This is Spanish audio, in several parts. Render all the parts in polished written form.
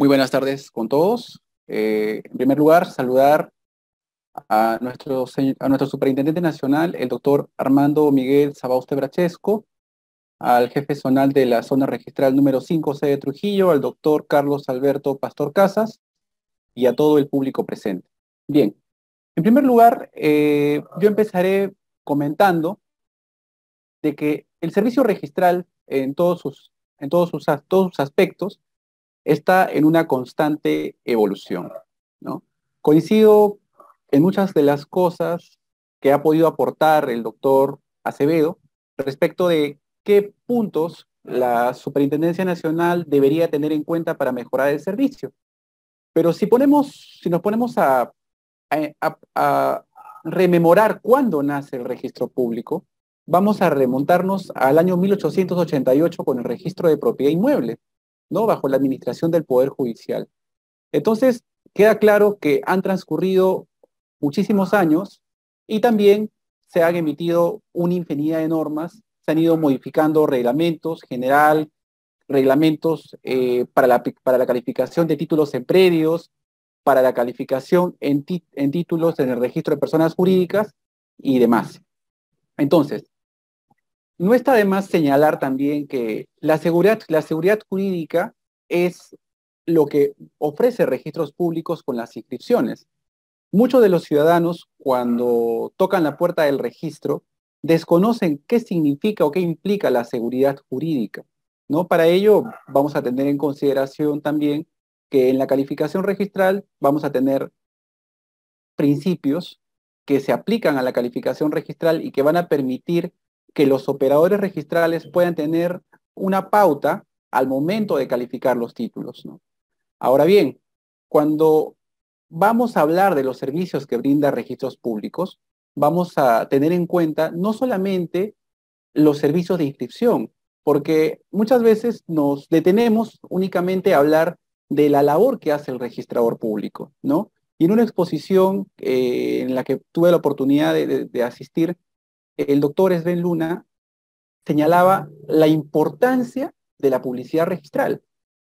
Muy buenas tardes con todos. En primer lugar, saludar a nuestro superintendente nacional, el doctor Armando Miguel Sabauste Brachesco, al jefe zonal de la zona registral número 5C de Trujillo, al doctor Carlos Alberto Pastor Casas y a todo el público presente. Bien, en primer lugar, yo empezaré comentando de que el servicio registral todos sus aspectos está en una constante evolución, ¿no? Coincido en muchas de las cosas que ha podido aportar el doctor Acevedo respecto de qué puntos la Superintendencia Nacional debería tener en cuenta para mejorar el servicio. Pero si nos ponemos a rememorar cuándo nace el registro público, vamos a remontarnos al año 1888 con el registro de propiedad inmueble, ¿no? Bajo la administración del Poder Judicial. Entonces, queda claro que han transcurrido muchísimos años y también se han emitido una infinidad de normas, se han ido modificando reglamentos general, reglamentos para la calificación de títulos en predios, para la calificación en títulos en el registro de personas jurídicas y demás. Entonces, no está de más señalar también que la seguridad jurídica es lo que ofrece registros públicos con las inscripciones. Muchos de los ciudadanos, cuando tocan la puerta del registro, desconocen qué significa o qué implica la seguridad jurídica, ¿no? Para ello, vamos a tener en consideración también que en la calificación registral vamos a tener principios que se aplican a la calificación registral y que van a permitir que los operadores registrales puedan tener una pauta al momento de calificar los títulos, ¿no? Ahora bien, cuando vamos a hablar de los servicios que brinda registros públicos, vamos a tener en cuenta no solamente los servicios de inscripción, porque muchas veces nos detenemos únicamente a hablar de la labor que hace el registrador público, ¿no? Y en una exposición en la que tuve la oportunidad de asistir, el doctor Sven Luna señalaba la importancia de la publicidad registral,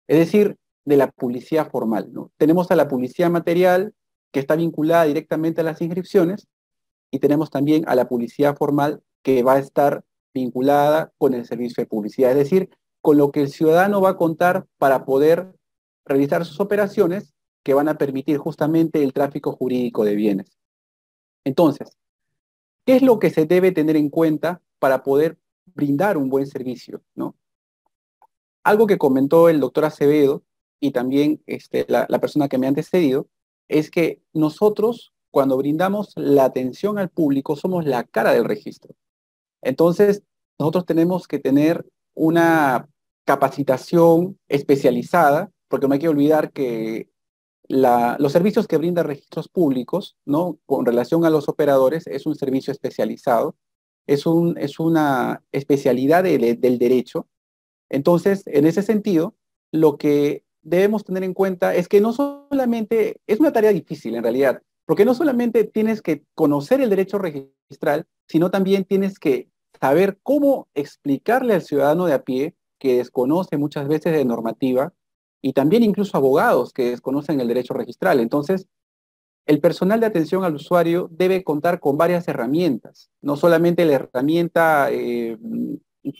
es decir, de la publicidad formal, ¿no? Tenemos a la publicidad material, que está vinculada directamente a las inscripciones, y tenemos también a la publicidad formal, que va a estar vinculada con el servicio de publicidad, es decir, con lo que el ciudadano va a contar para poder realizar sus operaciones que van a permitir justamente el tráfico jurídico de bienes. Entonces, ¿qué es lo que se debe tener en cuenta para poder brindar un buen servicio, ¿no? Algo que comentó el doctor Acevedo y también la persona que me ha antecedido es que nosotros, cuando brindamos la atención al público, somos la cara del registro. Entonces, nosotros tenemos que tener una capacitación especializada, porque no hay que olvidar que los servicios que brinda registros públicos, ¿no? Con relación a los operadores, es un servicio especializado, es una especialidad del derecho. Entonces, en ese sentido, lo que debemos tener en cuenta es que no solamente, es una tarea difícil en realidad, porque no solamente tienes que conocer el derecho registral, sino también tienes que saber cómo explicarle al ciudadano de a pie que desconoce muchas veces de normativa y también incluso abogados que desconocen el derecho registral. Entonces, el personal de atención al usuario debe contar con varias herramientas, no solamente la herramienta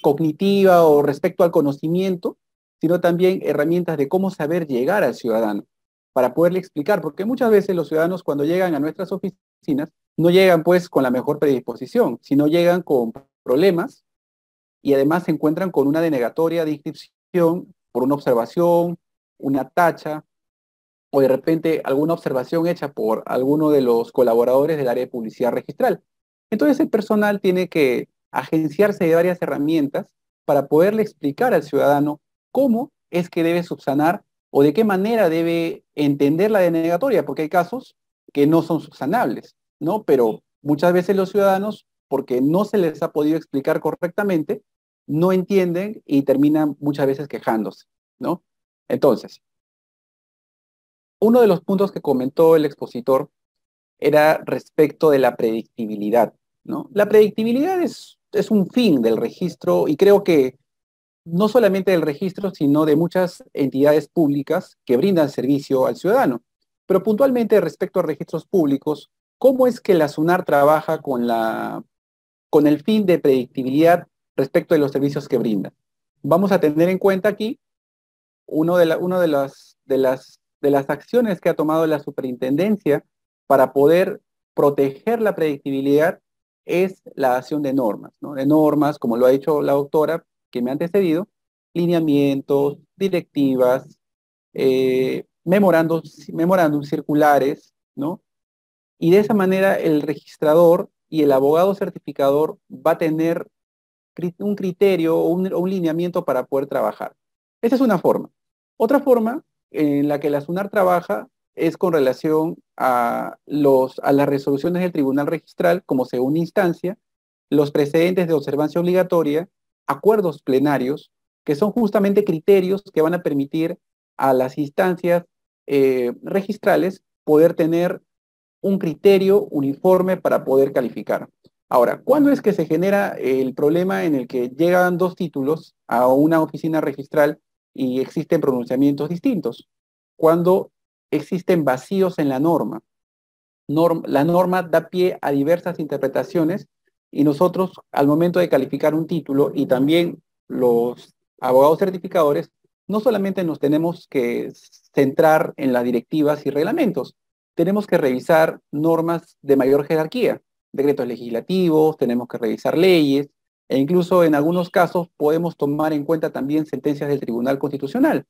cognitiva o respecto al conocimiento, sino también herramientas de cómo saber llegar al ciudadano para poderle explicar, porque muchas veces los ciudadanos cuando llegan a nuestras oficinas no llegan pues con la mejor predisposición, sino llegan con problemas y además se encuentran con una denegatoria de inscripción por una observación, una tacha, o de repente alguna observación hecha por alguno de los colaboradores del área de publicidad registral. Entonces el personal tiene que agenciarse de varias herramientas para poderle explicar al ciudadano cómo es que debe subsanar o de qué manera debe entender la denegatoria, porque hay casos que no son subsanables, ¿no? Pero muchas veces los ciudadanos, porque no se les ha podido explicar correctamente, no entienden y terminan muchas veces quejándose, ¿no? Entonces, uno de los puntos que comentó el expositor era respecto de la predictibilidad, ¿no? La predictibilidad es un fin del registro y creo que no solamente del registro, sino de muchas entidades públicas que brindan servicio al ciudadano. Pero puntualmente respecto a registros públicos, ¿cómo es que la SUNAR trabaja con el fin de predictibilidad respecto de los servicios que brinda? Vamos a tener en cuenta aquí una de las acciones que ha tomado la superintendencia para poder proteger la predictibilidad es la acción de normas, ¿no? De normas, como lo ha dicho la doctora que me ha antecedido, lineamientos, directivas, memorándums circulares, ¿no? Y de esa manera el registrador y el abogado certificador va a tener un criterio o un lineamiento para poder trabajar. Esa es una forma. Otra forma en la que la SUNAR trabaja es con relación a las resoluciones del Tribunal Registral como segunda instancia, los precedentes de observancia obligatoria, acuerdos plenarios, que son justamente criterios que van a permitir a las instancias registrales poder tener un criterio uniforme para poder calificar. Ahora, ¿cuándo es que se genera el problema en el que llegan dos títulos a una oficina registral y existen pronunciamientos distintos? Cuando existen vacíos en la norma. La norma da pie a diversas interpretaciones y nosotros al momento de calificar un título y también los abogados certificadores, no solamente nos tenemos que centrar en las directivas y reglamentos, tenemos que revisar normas de mayor jerarquía, decretos legislativos, tenemos que revisar leyes e incluso en algunos casos podemos tomar en cuenta también sentencias del Tribunal Constitucional.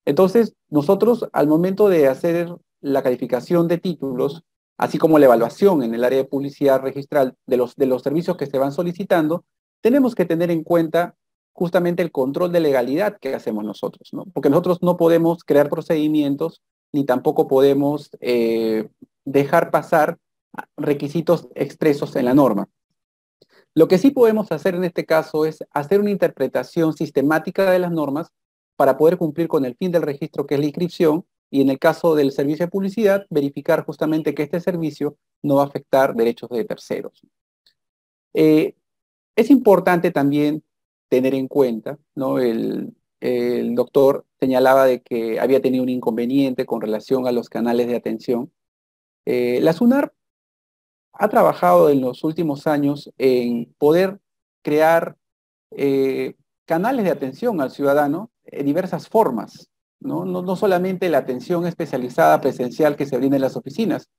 Entonces, nosotros al momento de hacer la calificación de títulos, así como la evaluación en el área de publicidad registral de los servicios que se van solicitando, tenemos que tener en cuenta justamente el control de legalidad que hacemos nosotros, ¿no? Porque nosotros no podemos crear procedimientos ni tampoco podemos dejar pasar requisitos expresos en la norma. Lo que sí podemos hacer en este caso es hacer una interpretación sistemática de las normas para poder cumplir con el fin del registro, que es la inscripción, y en el caso del servicio de publicidad, verificar justamente que este servicio no va a afectar derechos de terceros. Eh, es importante también tener en cuenta, ¿no? El doctor señalaba de que había tenido un inconveniente con relación a los canales de atención. La SUNAR ha trabajado en los últimos años en poder crear eh, canales de atención al ciudadano en diversas formas, ¿no? No solamente la atención especializada presencial que se brinda en las oficinas.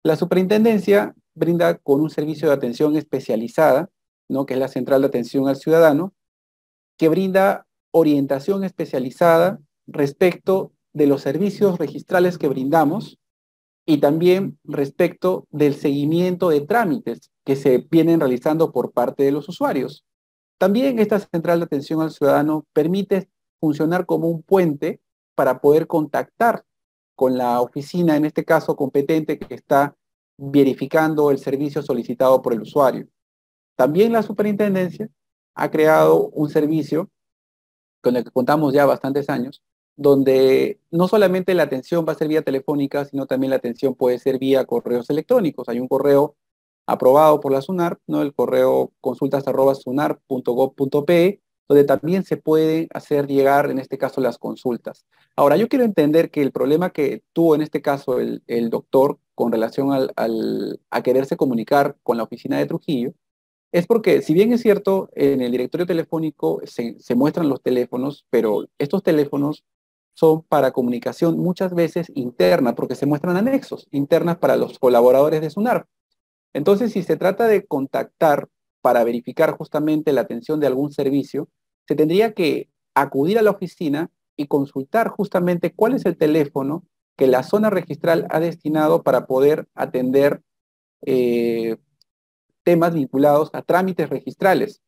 La superintendencia brinda con un servicio de atención especializada, ¿no? Que es la Central de Atención al Ciudadano, que brinda orientación especializada respecto de los servicios registrales que brindamos y también respecto del seguimiento de trámites que se vienen realizando por parte de los usuarios. También esta central de atención al ciudadano permite funcionar como un puente para poder contactar con la oficina, en este caso competente, que está verificando el servicio solicitado por el usuario. También la superintendencia ha creado un servicio con el que contamos ya bastantes años, donde no solamente la atención va a ser vía telefónica, sino también la atención puede ser vía correos electrónicos. Hay un correo aprobado por la SUNAR, ¿no? El correo consultas@sunar.gov.pe, donde también se pueden hacer llegar, en este caso, las consultas. Ahora, yo quiero entender que el problema que tuvo en este caso el doctor con relación a quererse comunicar con la oficina de Trujillo, es porque, si bien es cierto, en el directorio telefónico se muestran los teléfonos, pero estos teléfonos son para comunicación muchas veces interna, porque se muestran anexos internas para los colaboradores de SUNAR. Entonces, si se trata de contactar para verificar justamente la atención de algún servicio, se tendría que acudir a la oficina y consultar justamente cuál es el teléfono que la zona registral ha destinado para poder atender eh, temas vinculados a trámites registrales.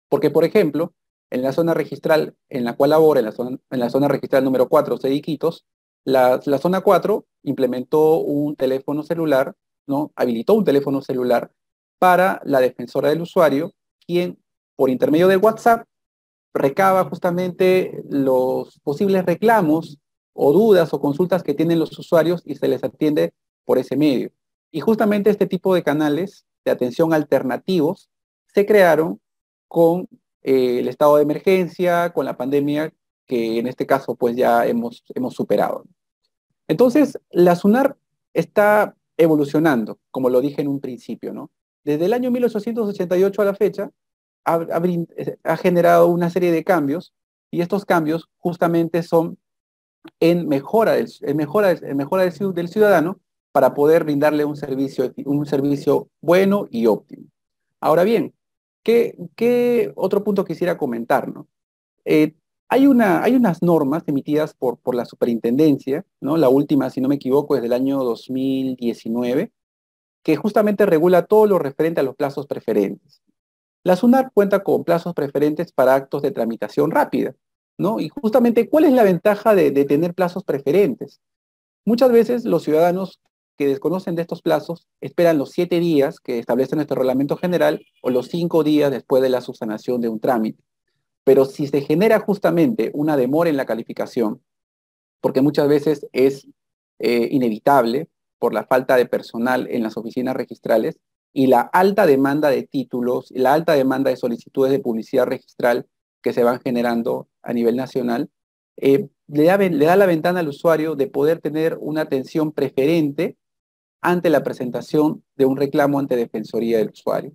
Porque, por ejemplo, en la zona registral en la cual labora, en la zona registral número 4, de Iquitos, la zona 4 implementó un teléfono celular, ¿no? Habilitó un teléfono celular para la defensora del usuario, quien por intermedio de WhatsApp recaba justamente los posibles reclamos o dudas o consultas que tienen los usuarios y se les atiende por ese medio. Y justamente este tipo de canales de atención alternativos se crearon con el estado de emergencia, con la pandemia, que en este caso pues ya hemos superado. Entonces, la SUNAR está evolucionando, como lo dije en un principio, ¿no? Desde el año 1888 a la fecha, ha generado una serie de cambios, y estos cambios justamente son en mejora del ciudadano para poder brindarle un servicio bueno y óptimo. Ahora bien, ¿qué otro punto quisiera comentar, no? Eh, hay unas normas emitidas por la superintendencia, ¿no? La última, si no me equivoco, es del año 2019, que justamente regula todo lo referente a los plazos preferentes. La SUNAT cuenta con plazos preferentes para actos de tramitación rápida, ¿no? Y justamente, ¿cuál es la ventaja de tener plazos preferentes? Muchas veces los ciudadanos que desconocen de estos plazos esperan los 7 días que establece nuestro reglamento general o los 5 días después de la subsanación de un trámite. Pero si se genera justamente una demora en la calificación, porque muchas veces es inevitable por la falta de personal en las oficinas registrales y la alta demanda de títulos, y la alta demanda de solicitudes de publicidad registral que se van generando a nivel nacional, le da la ventana al usuario de poder tener una atención preferente ante la presentación de un reclamo ante Defensoría del Usuario.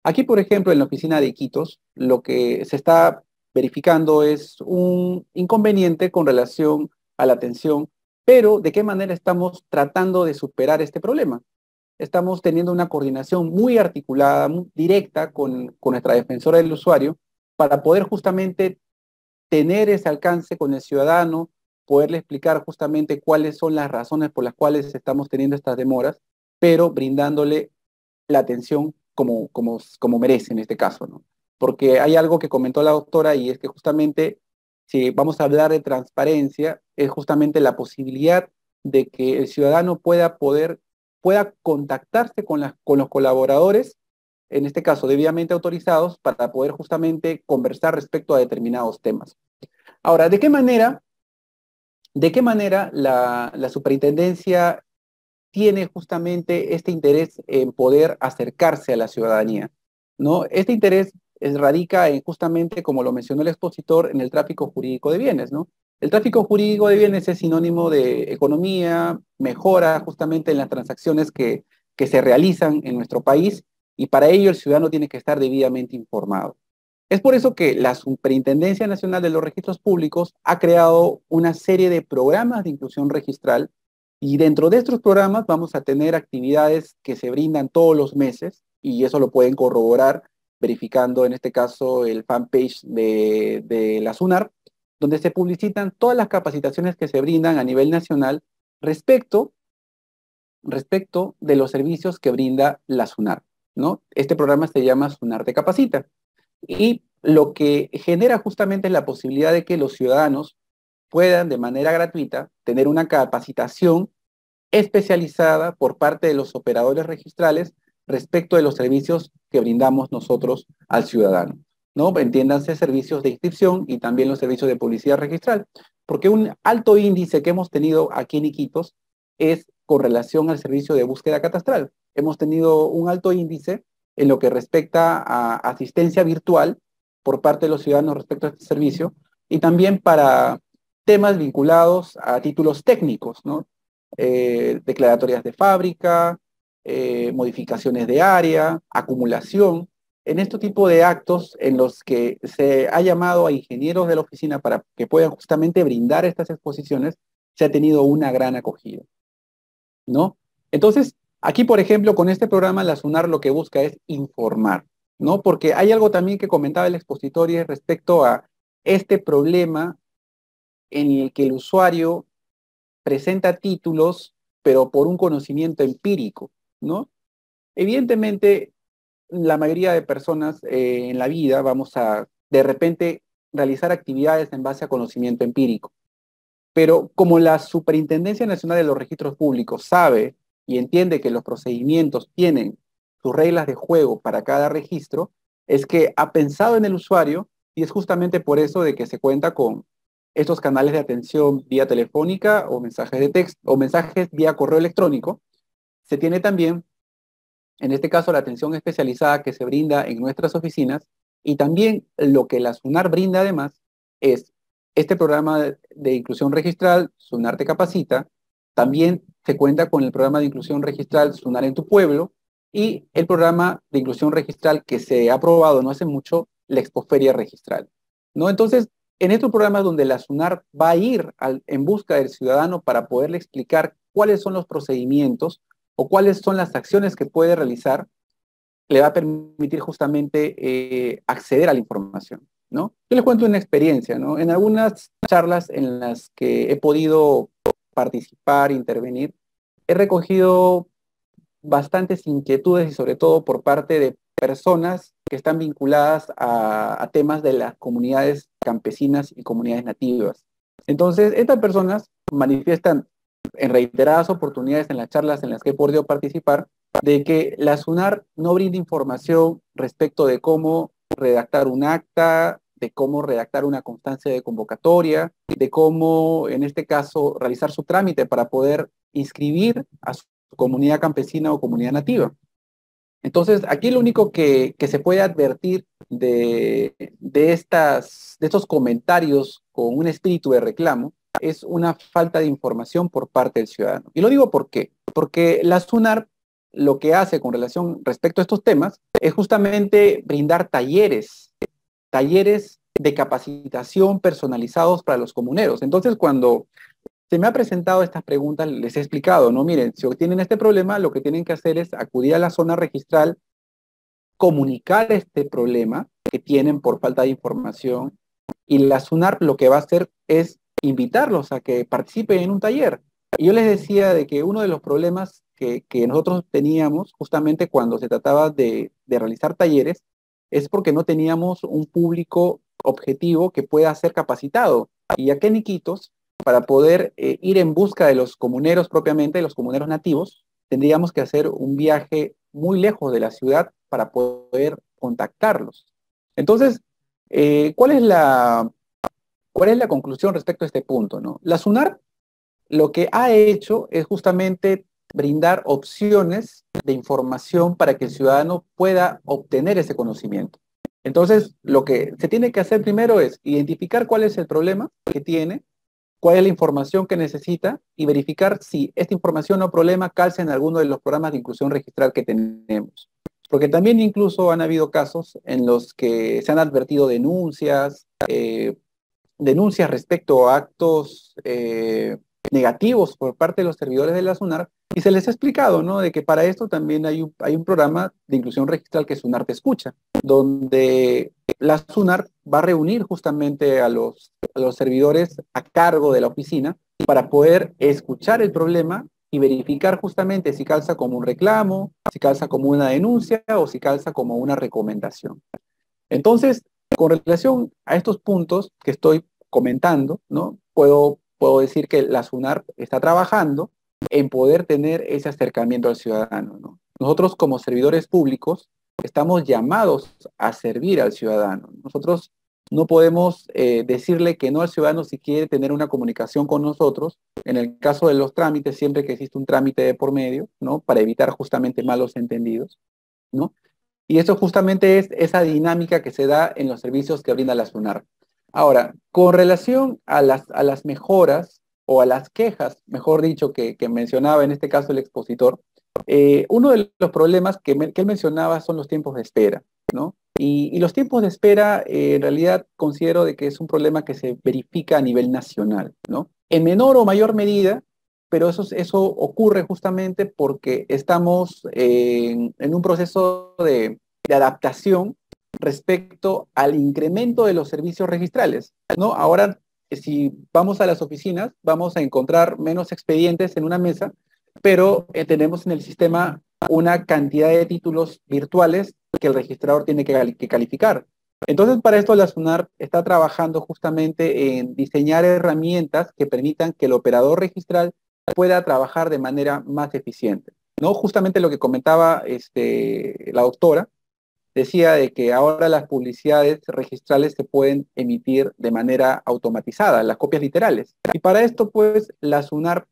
Aquí, por ejemplo, en la oficina de Iquitos, lo que se está verificando es un inconveniente con relación a la atención, pero ¿de qué manera estamos tratando de superar este problema? Estamos teniendo una coordinación muy articulada, muy directa con nuestra defensora del usuario para poder justamente tener ese alcance con el ciudadano, poderle explicar justamente cuáles son las razones por las cuales estamos teniendo estas demoras, pero brindándole la atención como merece en este caso, ¿no? Porque hay algo que comentó la doctora y es que justamente, si vamos a hablar de transparencia, es justamente la posibilidad de que el ciudadano pueda contactarse con los colaboradores, en este caso debidamente autorizados, para poder justamente conversar respecto a determinados temas. Ahora, ¿de qué manera la superintendencia tiene justamente este interés en poder acercarse a la ciudadanía, ¿no? Este interés radica en justamente, como lo mencionó el expositor, en el tráfico jurídico de bienes, ¿no? El tráfico jurídico de bienes es sinónimo de economía, mejora justamente en las transacciones que se realizan en nuestro país, y para ello el ciudadano tiene que estar debidamente informado. Es por eso que la Superintendencia Nacional de los Registros Públicos ha creado una serie de programas de inclusión registral, y dentro de estos programas vamos a tener actividades que se brindan todos los meses, y eso lo pueden corroborar verificando en este caso el fanpage de la SUNAR, donde se publicitan todas las capacitaciones que se brindan a nivel nacional respecto, respecto de los servicios que brinda la SUNAR, ¿no? Este programa se llama SUNAR Te Capacita. Y lo que genera justamente es la posibilidad de que los ciudadanos puedan de manera gratuita tener una capacitación especializada por parte de los operadores registrales respecto de los servicios que brindamos nosotros al ciudadano, ¿no? Entiéndanse servicios de inscripción y también los servicios de publicidad registral, porque un alto índice que hemos tenido aquí en Iquitos es con relación al servicio de búsqueda catastral. Hemos tenido un alto índice en lo que respecta a asistencia virtual por parte de los ciudadanos respecto a este servicio, y también para temas vinculados a títulos técnicos, ¿no? Declaratorias de fábrica, modificaciones de área, acumulación. En este tipo de actos en los que se ha llamado a ingenieros de la oficina para que puedan justamente brindar estas exposiciones, se ha tenido una gran acogida, ¿no? Entonces, aquí, por ejemplo, con este programa, la SUNAR lo que busca es informar, ¿no? Porque hay algo también que comentaba el expositor, y es respecto a este problema en el que el usuario presenta títulos, pero por un conocimiento empírico, ¿no? Evidentemente, la mayoría de personas en la vida vamos a, de repente, realizar actividades en base a conocimiento empírico. Pero como la Superintendencia Nacional de los Registros Públicos sabe y entiende que los procedimientos tienen sus reglas de juego para cada registro, es que ha pensado en el usuario, y es justamente por eso de que se cuenta con estos canales de atención vía telefónica o mensajes de texto o mensajes vía correo electrónico. Se tiene también, en este caso, la atención especializada que se brinda en nuestras oficinas, Y también lo que la SUNAR brinda además es este programa de inclusión registral, SUNAR te capacita, también se cuenta con el programa de inclusión registral SUNAR en tu pueblo y el programa de inclusión registral que se ha aprobado no hace mucho, la Expoferia Registral, ¿no? Entonces, en estos programas donde la SUNAR va a ir en busca del ciudadano para poderle explicar cuáles son los procedimientos o cuáles son las acciones que puede realizar, le va a permitir justamente acceder a la información, ¿no? Yo les cuento una experiencia, ¿no? En algunas charlas en las que he podido participar, intervenir, he recogido bastantes inquietudes y sobre todo por parte de personas que están vinculadas a temas de las comunidades campesinas y comunidades nativas. Entonces, estas personas manifiestan en reiteradas oportunidades en las charlas en las que he podido participar de que la SUNAR no brinda información respecto de cómo redactar un acta, de cómo redactar una constancia de convocatoria, de cómo, en este caso, realizar su trámite para poder inscribir a su comunidad campesina o comunidad nativa. Entonces, aquí lo único que se puede advertir de estos comentarios con un espíritu de reclamo es una falta de información por parte del ciudadano. Y lo digo ¿por qué? Porque la SUNAR lo que hace con relación respecto a estos temas es justamente brindar talleres de capacitación personalizados para los comuneros. Entonces, cuando se me ha presentado estas preguntas, les he explicado, ¿no? Miren, si tienen este problema, lo que tienen que hacer es acudir a la zona registral, comunicar este problema que tienen por falta de información, y la SUNAR lo que va a hacer es invitarlos a que participen en un taller. Y yo les decía de que uno de los problemas que nosotros teníamos justamente cuando se trataba de realizar talleres es porque no teníamos un público objetivo que pueda ser capacitado. Y aquí en Iquitos, para poder ir en busca de los comuneros propiamente, de los comuneros nativos, tendríamos que hacer un viaje muy lejos de la ciudad para poder contactarlos. Entonces, eh, ¿cuál es la, ¿cuál es la conclusión respecto a este punto, no? La SUNAR lo que ha hecho es justamente brindar opciones de información para que el ciudadano pueda obtener ese conocimiento. Entonces, lo que se tiene que hacer primero es identificar cuál es el problema que tiene, cuál es la información que necesita y verificar si esta información o problema calza en alguno de los programas de inclusión registral que tenemos. Porque también incluso han habido casos en los que se han advertido denuncias respecto a actos negativos por parte de los servidores de la SUNAR, y se les ha explicado, ¿no? De que para esto también hay un programa de inclusión registral que es SUNAR Te Escucha, donde la SUNAR va a reunir justamente a los servidores a cargo de la oficina para poder escuchar el problema y verificar justamente si calza como un reclamo, si calza como una denuncia o si calza como una recomendación. Entonces, con relación a estos puntos que estoy comentando, ¿no? Puedo decir que la SUNAR está trabajando en poder tener ese acercamiento al ciudadano, ¿no? Nosotros como servidores públicos estamos llamados a servir al ciudadano. Nosotros no podemos decirle que no al ciudadano si quiere tener una comunicación con nosotros. En el caso de los trámites, siempre que existe un trámite de por medio, ¿no? Para evitar justamente malos entendidos, ¿no? Y eso justamente es esa dinámica que se da en los servicios que brinda la SUNAR. Ahora, con relación a las mejoras o a las quejas, mejor dicho, que mencionaba en este caso el expositor, uno de los problemas que él mencionaba son los tiempos de espera, ¿no? Y los tiempos de espera, en realidad considero de que es un problema que se verifica a nivel nacional, ¿no? En menor o mayor medida, pero eso ocurre justamente porque estamos en un proceso de adaptación respecto al incremento de los servicios registrales, ¿no? Ahora, si vamos a las oficinas, vamos a encontrar menos expedientes en una mesa, pero tenemos en el sistema una cantidad de títulos virtuales que el registrador tiene que calificar. Entonces, para esto la SUNAR está trabajando justamente en diseñar herramientas que permitan que el operador registral pueda trabajar de manera más eficiente, ¿no? Justamente lo que comentaba la doctora, decía de que ahora las publicidades registrales se pueden emitir de manera automatizada, las copias literales. Y para esto, pues, la SUNAR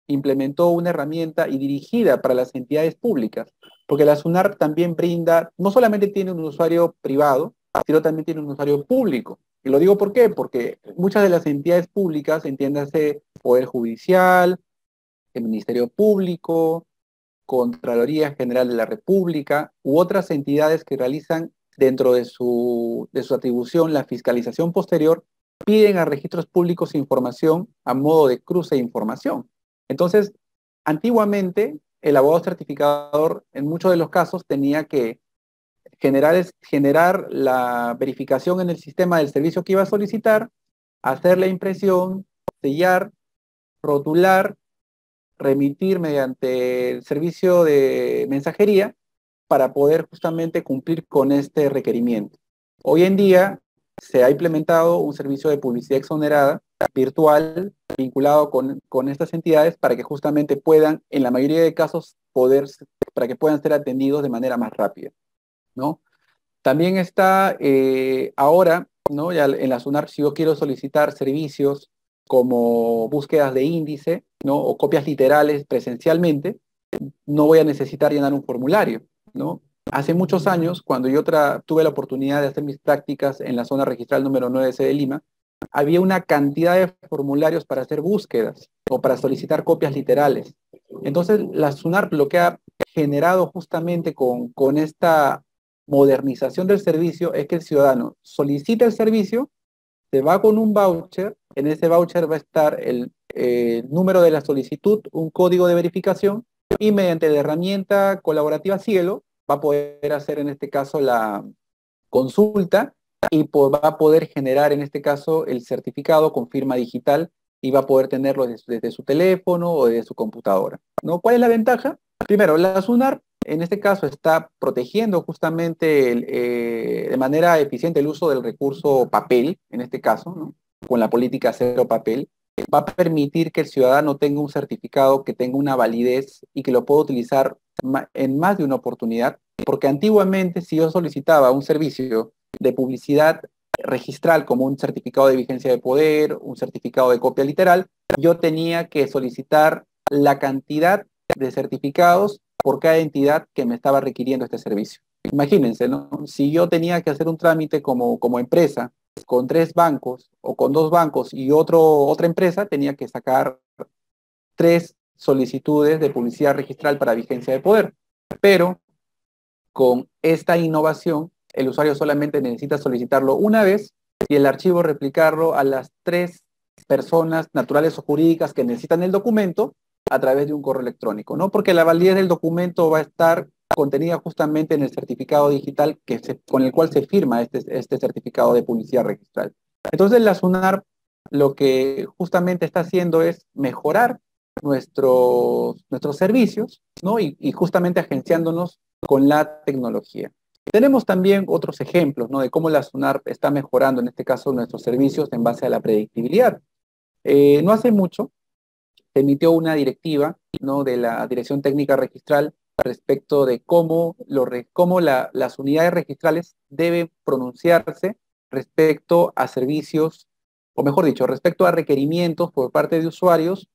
implementó una herramienta y dirigida para las entidades públicas, porque la SUNAR también brinda, no solamente tiene un usuario privado, sino también tiene un usuario público. Y lo digo ¿por qué? Porque muchas de las entidades públicas, entiéndase Poder Judicial, el Ministerio Público, Contraloría General de la República u otras entidades que realizan dentro de su atribución la fiscalización posterior, piden a registros públicos información a modo de cruce de información. Entonces, antiguamente, el abogado certificador en muchos de los casos tenía que generar la verificación en el sistema del servicio que iba a solicitar, hacer la impresión, sellar, rotular, remitir mediante el servicio de mensajería para poder justamente cumplir con este requerimiento. Hoy en día se ha implementado un servicio de publicidad exonerada virtual vinculado con estas entidades para que justamente puedan, en la mayoría de casos, para que puedan ser atendidos de manera más rápida, ¿no? También está ahora, ¿no? Ya en la SUNAR, si yo quiero solicitar servicios como búsquedas de índice, ¿no? O copias literales presencialmente, no voy a necesitar llenar un formulario, ¿no? Hace muchos años, cuando yo tuve la oportunidad de hacer mis prácticas en la zona registral número 9C de Lima, había una cantidad de formularios para hacer búsquedas o para solicitar copias literales. Entonces, la SUNAR lo que ha generado justamente con esta modernización del servicio es que el ciudadano solicita el servicio, se va con un voucher, en ese voucher va a estar el número de la solicitud, un código de verificación y mediante la herramienta colaborativa Cielo va a poder hacer en este caso la consulta y va a poder generar en este caso el certificado con firma digital y va a poder tenerlo desde su teléfono o desde su computadora, ¿no? ¿Cuál es la ventaja? Primero, la SUNAR en este caso está protegiendo justamente de manera eficiente el uso del recurso papel, en este caso, ¿no? Con la política cero papel, va a permitir que el ciudadano tenga un certificado que tenga una validez y que lo pueda utilizar en más de una oportunidad, porque antiguamente si yo solicitaba un servicio de publicidad registral como un certificado de vigencia de poder, un certificado de copia literal, yo tenía que solicitar la cantidad de certificados por cada entidad que me estaba requiriendo este servicio. Imagínense, ¿no? Si yo tenía que hacer un trámite como empresa con 3 bancos o con 2 bancos y otra empresa, tenía que sacar 3 solicitudes de publicidad registral para vigencia de poder. Pero con esta innovación, el usuario solamente necesita solicitarlo una vez y el archivo replicarlo a las 3 personas naturales o jurídicas que necesitan el documento a través de un correo electrónico, ¿no? Porque la validez del documento va a estar contenida justamente en el certificado digital con el cual se firma este certificado de publicidad registral. Entonces la SUNAR lo que justamente está haciendo es mejorar nuestros servicios, ¿no? Y justamente agenciándonos con la tecnología. Tenemos también otros ejemplos, ¿no? De cómo la SUNAR está mejorando, en este caso, nuestros servicios en base a la predictibilidad. No hace mucho se emitió una directiva, ¿no? De la Dirección Técnica Registral respecto de cómo las unidades registrales deben pronunciarse respecto a servicios, o mejor dicho, respecto a requerimientos por parte de usuarios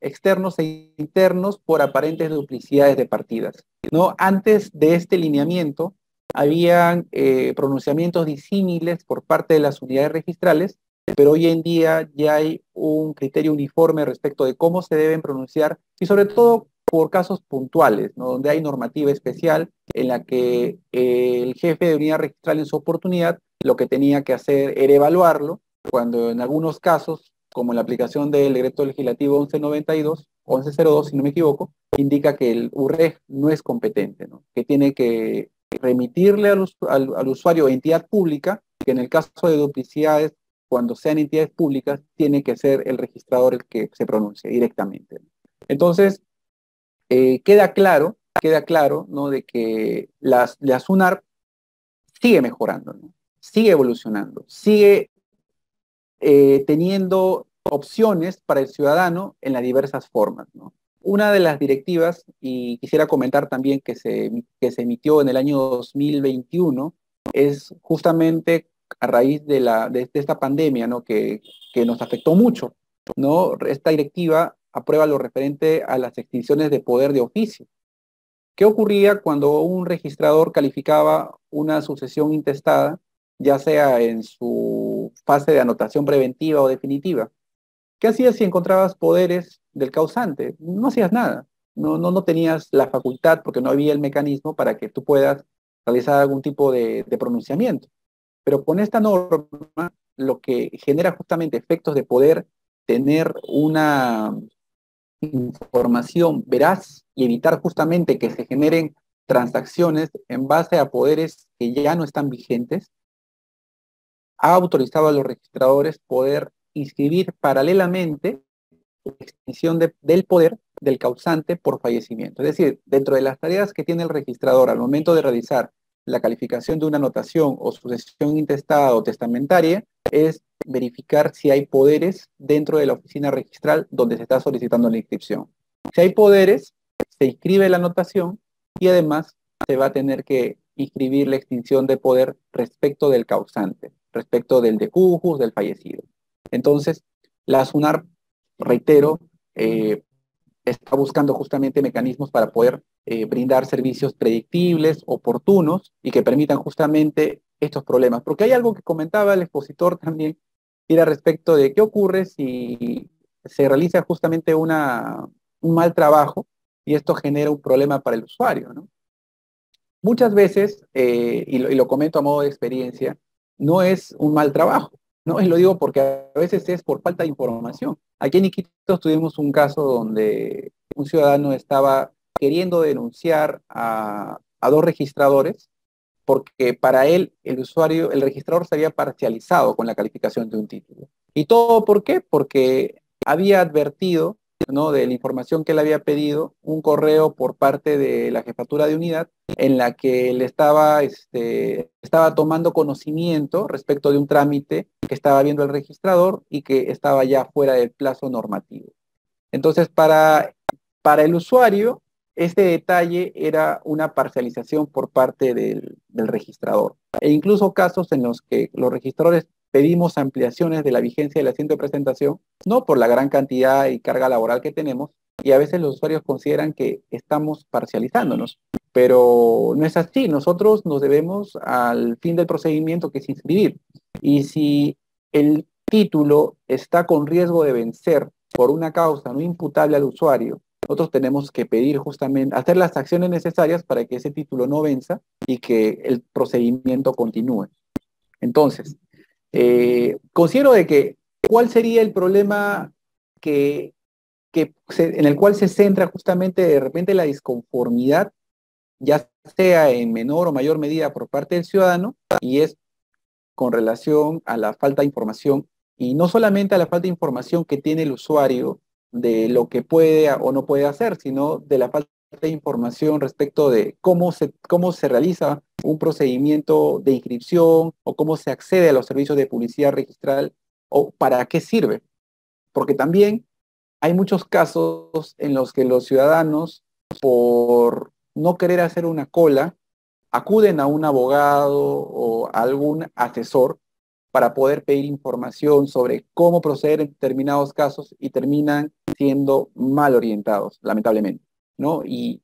externos e internos por aparentes duplicidades de partidas, ¿no? Antes de este lineamiento, habían pronunciamientos disímiles por parte de las unidades registrales, pero hoy en día ya hay un criterio uniforme respecto de cómo se deben pronunciar y sobre todo por casos puntuales, ¿no? Donde hay normativa especial en la que el jefe de unidad registral en su oportunidad lo que tenía que hacer era evaluarlo, cuando en algunos casos como la aplicación del decreto legislativo 1192, 1102, si no me equivoco, indica que el UREG no es competente, ¿no? Que tiene que remitirle al usuario entidad pública, que en el caso de duplicidades, cuando sean entidades públicas, tiene que ser el registrador el que se pronuncie directamente. Entonces, queda claro, ¿no? De que la SUNAR sigue mejorando, ¿no? Sigue evolucionando, sigue teniendo opciones para el ciudadano en las diversas formas, ¿no? Una de las directivas, y quisiera comentar también que se emitió en el año 2021, es justamente a raíz de esta pandemia, ¿no? Que nos afectó mucho, ¿no? Esta directiva aprueba lo referente a las extinciones de poder de oficio. ¿Qué ocurría cuando un registrador calificaba una sucesión intestada ya sea en su fase de anotación preventiva o definitiva. ¿Qué hacías si encontrabas poderes del causante? No hacías nada. No tenías la facultad porque no había el mecanismo para que tú puedas realizar algún tipo de pronunciamiento. Pero con esta norma, lo que genera justamente efectos de poder tener una información veraz y evitar justamente que se generen transacciones en base a poderes que ya no están vigentes, ha autorizado a los registradores poder inscribir paralelamente la extinción del poder del causante por fallecimiento. Es decir, dentro de las tareas que tiene el registrador al momento de realizar la calificación de una anotación o sucesión intestada o testamentaria, es verificar si hay poderes dentro de la oficina registral donde se está solicitando la inscripción. Si hay poderes, se inscribe la anotación y además se va a tener que inscribir la extinción de poder respecto del causante, respecto del decujus, del fallecido. Entonces, la SUNAR, reitero, está buscando justamente mecanismos para poder brindar servicios predictibles, oportunos y que permitan justamente estos problemas. Porque hay algo que comentaba el expositor también, y era respecto de qué ocurre si se realiza justamente un mal trabajo y esto genera un problema para el usuario, ¿no? Muchas veces, y lo comento a modo de experiencia, no es un mal trabajo, ¿no? Y lo digo porque a veces es por falta de información. Aquí en Iquitos tuvimos un caso donde un ciudadano estaba queriendo denunciar a dos registradores porque para él el usuario, el registrador se había parcializado con la calificación de un título. ¿Y todo por qué? Porque había advertido, ¿no?, de la información que él había pedido, un correo por parte de la jefatura de unidad en la que él estaba tomando conocimiento respecto de un trámite que estaba viendo el registrador y que estaba ya fuera del plazo normativo. Entonces, para el usuario, este detalle era una parcialización por parte del registrador. E incluso casos en los que los registradores pedimos ampliaciones de la vigencia del asiento de presentación, no por la gran cantidad y carga laboral que tenemos, y a veces los usuarios consideran que estamos parcializándonos, pero no es así. Nosotros nos debemos al fin del procedimiento, que es inscribir. Y si el título está con riesgo de vencer por una causa no imputable al usuario, nosotros tenemos que pedir justamente, hacer las acciones necesarias para que ese título no venza y que el procedimiento continúe. Entonces, considero de que, ¿cuál sería el problema que, en el cual se centra justamente de repente la disconformidad, ya sea en menor o mayor medida por parte del ciudadano, y es con relación a la falta de información, y no solamente a la falta de información que tiene el usuario de lo que puede o no puede hacer, sino de la falta de información respecto de cómo se realiza un procedimiento de inscripción o cómo se accede a los servicios de publicidad registral o para qué sirve. Porque también hay muchos casos en los que los ciudadanos, por no querer hacer una cola, acuden a un abogado o a algún asesor para poder pedir información sobre cómo proceder en determinados casos y terminan siendo mal orientados, lamentablemente, ¿no? ¿Y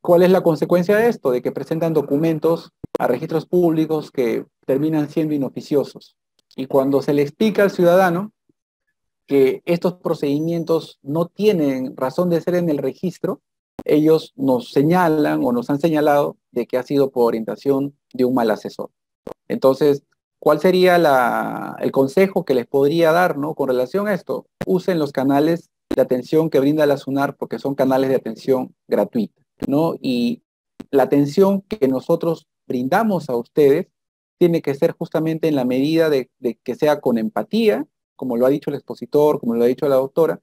cuál es la consecuencia de esto? De que presentan documentos a registros públicos que terminan siendo inoficiosos. Y cuando se le explica al ciudadano que estos procedimientos no tienen razón de ser en el registro, ellos nos señalan o nos han señalado de que ha sido por orientación de un mal asesor. Entonces, ¿cuál sería el consejo que les podría dar, ¿no?, con relación a esto? Usen los canales de atención que brinda la SUNAR porque son canales de atención gratuita, ¿no? Y la atención que nosotros brindamos a ustedes tiene que ser justamente en la medida de que sea con empatía, como lo ha dicho el expositor, como lo ha dicho la doctora,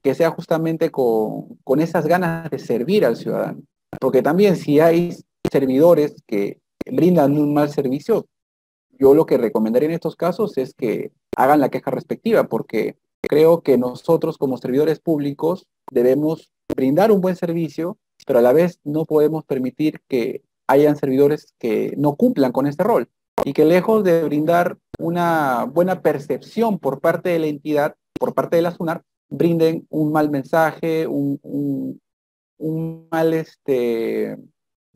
que sea justamente con esas ganas de servir al ciudadano. Porque también si hay servidores que brindan un mal servicio, yo lo que recomendaría en estos casos es que hagan la queja respectiva, porque creo que nosotros como servidores públicos debemos brindar un buen servicio, pero a la vez no podemos permitir que hayan servidores que no cumplan con este rol y que lejos de brindar una buena percepción por parte de la entidad, por parte de la SUNAR, brinden un mal mensaje, un mal,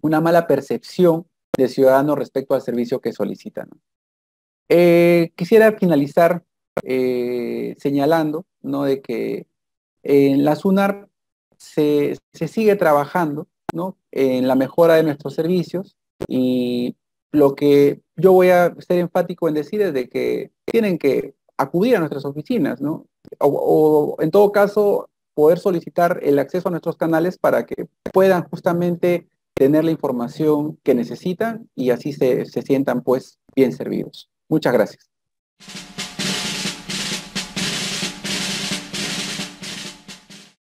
una mala percepción del ciudadano respecto al servicio que solicitan. Quisiera finalizar señalando, ¿no?, de que en la SUNAR se sigue trabajando, ¿no?, en la mejora de nuestros servicios, y lo que yo voy a ser enfático en decir es de que tienen que acudir a nuestras oficinas, ¿no? O en todo caso poder solicitar el acceso a nuestros canales para que puedan justamente tener la información que necesitan y así se sientan pues bien servidos. Muchas gracias.